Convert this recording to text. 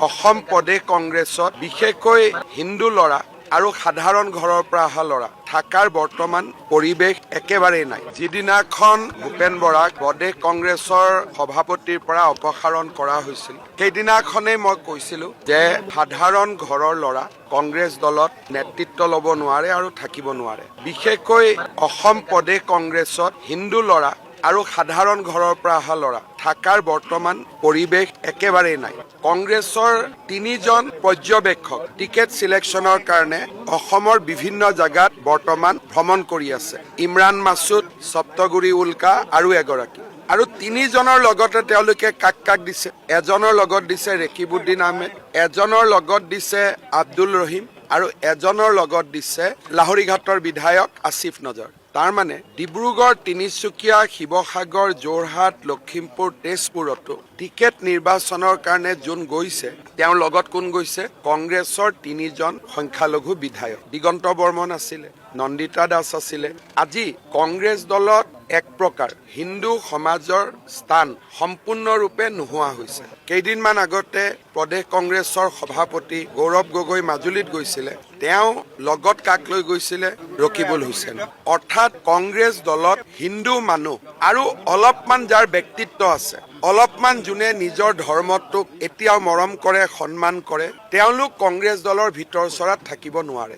অসম প্ৰদেশ কংগ্ৰেছত বিশেষকৈ হিন্দু ল'ৰা আৰু সাধাৰণ ঘৰৰ পৰা অহা ল'ৰা থাকাৰ বৰ্তমান পৰিৱেশ একেবাৰেই নাই। যিদিনাখন ভূপেন বৰাক প্ৰদেশ কংগ্ৰেছৰ সভাপতিৰ পৰা অপসাৰণ কৰা হৈছিল, সেইদিনাখনেই মই কৈছিলোঁ যে সাধাৰণ ঘৰৰ ল'ৰা কংগ্ৰেছ দলত নেতৃত্ব ল'ব নোৱাৰে আৰু থাকিব নোৱাৰে। বিশেষকৈ অসম প্ৰদেশ কংগ্ৰেছত হিন্দু ল'ৰা আৰু সাধাৰণ ঘৰৰ পৰা অহা ল'ৰা থাকাৰ বৰ্তমান পৰিৱেশ একেবাৰেই নাই। কংগ্ৰেছৰ 3জন পৰ্যবেক্ষক টিকেট চিলেকশ্যনৰ কাৰণে অসমৰ বিভিন্ন জাগাত বৰ্তমান ভ্ৰমণ কৰি আছে। ইমৰান মাছুদ, সপ্তগুৰি উল্কা আৰু এগৰাকী। আৰু 3জনৰ লগতে তেওঁলোকে কাক কাক দিছে? এজনৰ লগত দিছে ৰেকিবুদ্দিন আহমেদ, এজনৰ লগত দিছে আব্দুল ৰহিম আৰু এজনৰ লগত দিছে লাহৰীঘাটৰ বিধায়ক আসিফ নজৰ। তাৰমানে ডিব্ৰুগড়, তিনিচুকীয়া, শিৱসাগৰ, যোৰহাট, লখিমপুৰ, তেজপুৰতো টিকেট নিৰ্বাচনৰ কাৰণে যোন গৈছে, তেওঁৰ লগত কোন গৈছে? কংগ্ৰেছৰ 3জন সংখ্যালঘু বিধায়ক। দিগন্ত বৰ্মন আছিলে, নন্দিতা দাস আছিলে। আজি কংগ্ৰেছ দলত এক প্ৰকাৰ হিন্দু সমাজৰ স্থান সম্পূৰ্ণৰূপে নোহোৱা হৈছে। কেইদিনমান আগতে প্ৰদেশ কংগ্ৰেছৰ সভাপতি গৌৰৱ গগৈ মাজুলীত গৈছিলে। তেওঁ লগত কাক লৈ গৈছিলে? ৰকিবুল হুছেইন। অৰ্থাৎ কংগ্ৰেছ দলত হিন্দু মানুহ আৰু অলপমান যাৰ ব্যক্তিত্ব আছে, অলপমান যোনে নিজৰ ধৰ্মটোক এতিয়াও মৰম কৰে, সন্মান কৰে, তেওঁলোক কংগ্ৰেছ দলৰ ভিতৰ চৰাত থাকিব নোৱাৰে।